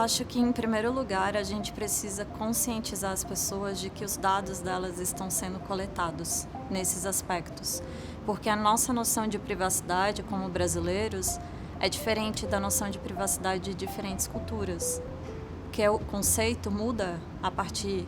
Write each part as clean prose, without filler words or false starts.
acho que, em primeiro lugar, a gente precisa conscientizar as pessoas de que os dados delas estão sendo coletados nesses aspectos. Porque a nossa noção de privacidade, como brasileiros, é diferente da noção de privacidade de diferentes culturas. Que o conceito muda a partir...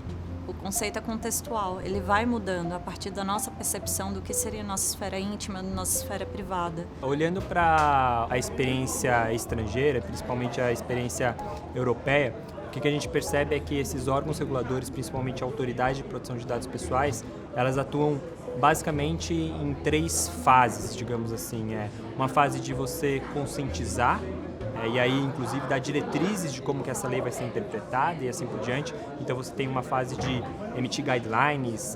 O conceito é contextual, ele vai mudando a partir da nossa percepção do que seria nossa esfera íntima, nossa esfera privada. Olhando para a experiência estrangeira, principalmente a experiência europeia, o que a gente percebe é que esses órgãos reguladores, principalmente a Autoridade de Proteção de Dados Pessoais, elas atuam basicamente em 3 fases, digamos assim. Uma fase de você conscientizar, e aí inclusive dar diretrizes de como que essa lei vai ser interpretada e assim por diante. Então você tem uma fase de emitir guidelines,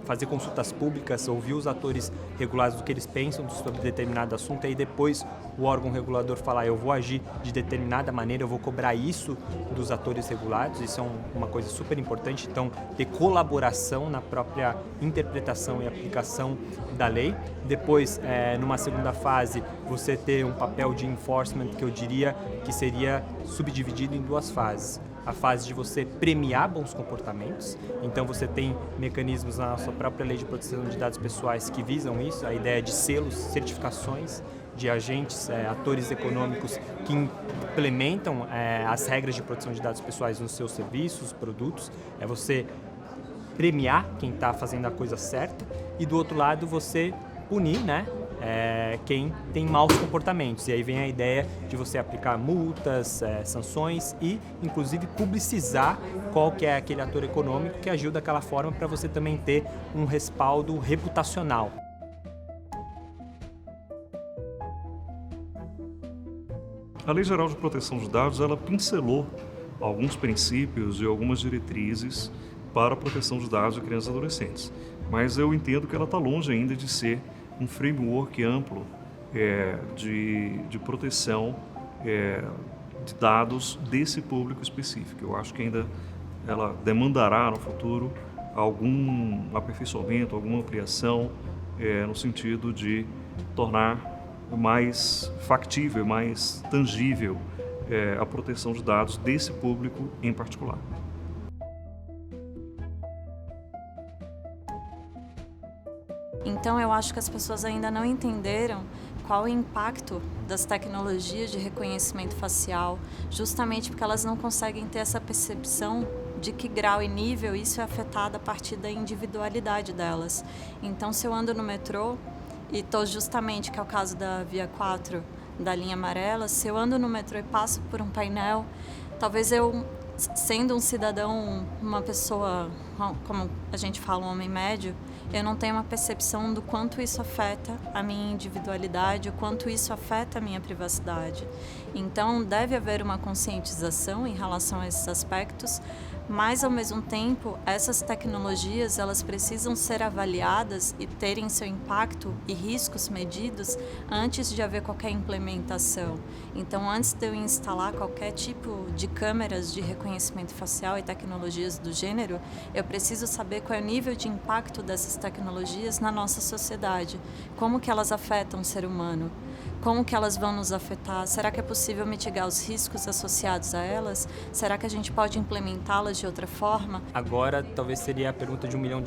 fazer consultas públicas, ouvir os atores regulados do que eles pensam sobre determinado assunto, e aí depois o órgão regulador falar: eu vou agir de determinada maneira, eu vou cobrar isso dos atores regulados. Isso é uma coisa super importante. Então, ter colaboração na própria interpretação e aplicação da lei. Depois, numa segunda fase, você ter um papel de enforcement, que eu diria que seria subdividido em 2 fases. A fase de você premiar bons comportamentos. Então você tem mecanismos na nossa própria lei de proteção de dados pessoais que visam isso, a ideia de selos, certificações de agentes, atores econômicos que implementam as regras de proteção de dados pessoais nos seus serviços, produtos. É você premiar quem está fazendo a coisa certa e, do outro lado, você punir, né, quem tem maus comportamentos. E aí vem a ideia de você aplicar multas, sanções e, inclusive, publicizar qual que é aquele ator econômico que agiu daquela forma, para você também ter um respaldo reputacional. A Lei Geral de Proteção de Dados, ela pincelou alguns princípios e algumas diretrizes para a proteção de dados de crianças e adolescentes. Mas eu entendo que ela está longe ainda de ser um framework amplo de proteção de dados desse público específico. Eu acho que ainda ela demandará no futuro algum aperfeiçoamento, alguma ampliação no sentido de tornar mais factível, mais tangível a proteção de dados desse público em particular. Então, eu acho que as pessoas ainda não entenderam qual o impacto das tecnologias de reconhecimento facial, justamente porque elas não conseguem ter essa percepção de que grau e nível isso é afetado a partir da individualidade delas. Então, se eu ando no metrô, e estou justamente, que é o caso da Via 4, da linha amarela, se eu ando no metrô e passo por um painel, talvez eu, sendo um cidadão, uma pessoa, como a gente fala, um homem médio, eu não tenho uma percepção do quanto isso afeta a minha individualidade, o quanto isso afeta a minha privacidade. Então, deve haver uma conscientização em relação a esses aspectos, mas, ao mesmo tempo, essas tecnologias elas precisam ser avaliadas e terem seu impacto e riscos medidos antes de haver qualquer implementação. Então, antes de eu instalar qualquer tipo de câmeras de reconhecimento facial e tecnologias do gênero, eu preciso saber qual é o nível de impacto dessas tecnologias na nossa sociedade, como que elas afetam o ser humano. Como que elas vão nos afetar? Será que é possível mitigar os riscos associados a elas? Será que a gente pode implementá-las de outra forma? Agora, talvez seria a pergunta de $1 milhão,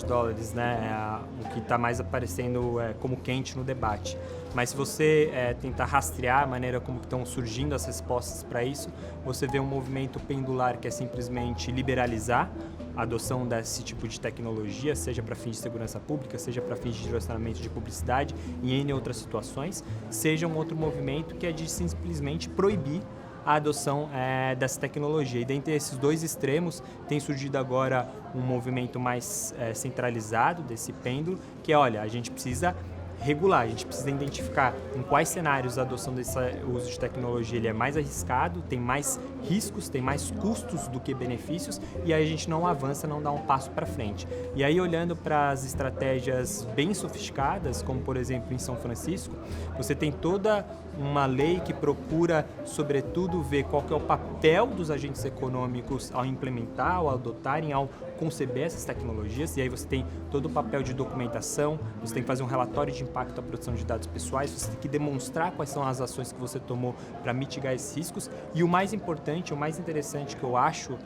né? O que está mais aparecendo como quente no debate. Mas se você tentar rastrear a maneira como estão surgindo as respostas para isso, você vê um movimento pendular que é simplesmente liberalizar a adoção desse tipo de tecnologia, seja para fins de segurança pública, seja para fins de direcionamento de publicidade e em outras situações, seja um outro movimento que é de simplesmente proibir a adoção dessa tecnologia. E dentre esses 2 extremos tem surgido agora um movimento mais centralizado desse pêndulo, que é, olha, a gente precisa regular, a gente precisa identificar em quais cenários a adoção desse uso de tecnologia ele é mais arriscado, tem mais riscos, tem mais custos do que benefícios, e aí a gente não avança, não dá um passo para frente. E aí, olhando para as estratégias bem sofisticadas, como por exemplo em São Francisco, você tem toda uma lei que procura, sobretudo, ver qual que é o papel dos agentes econômicos ao implementar, ao adotarem, ao conceber essas tecnologias. E aí você tem todo o papel de documentação, você tem que fazer um relatório de impacto à proteção de dados pessoais, você tem que demonstrar quais são as ações que você tomou para mitigar esses riscos. E o mais importante, o mais interessante que eu acho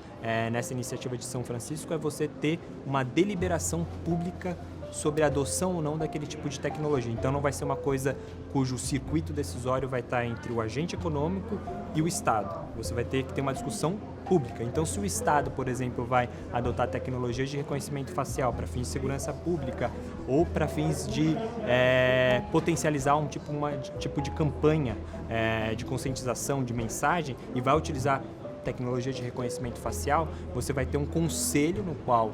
nessa iniciativa de São Francisco é você ter uma deliberação pública sobre a adoção ou não daquele tipo de tecnologia. Então não vai ser uma coisa cujo circuito decisório vai estar entre o agente econômico e o Estado. Você vai ter que ter uma discussão pública. Então se o Estado, por exemplo, vai adotar tecnologias de reconhecimento facial para fins de segurança pública ou para fins de potencializar um tipo de campanha de conscientização, de mensagem, e vai utilizar tecnologia de reconhecimento facial, você vai ter um conselho no qual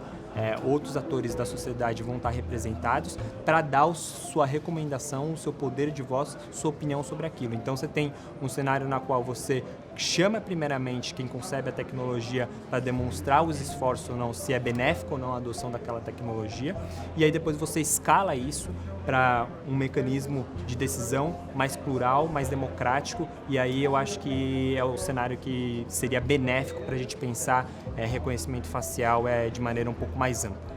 outros atores da sociedade vão estar representados para dar sua recomendação, o seu poder de voz, sua opinião sobre aquilo. Então você tem um cenário na qual você chama primeiramente quem concebe a tecnologia para demonstrar os esforços ou não, se é benéfico ou não a adoção daquela tecnologia, e aí depois você escala isso para um mecanismo de decisão mais plural, mais democrático, e aí eu acho que é o cenário que seria benéfico para a gente pensar reconhecimento facial de maneira um pouco mais ampla.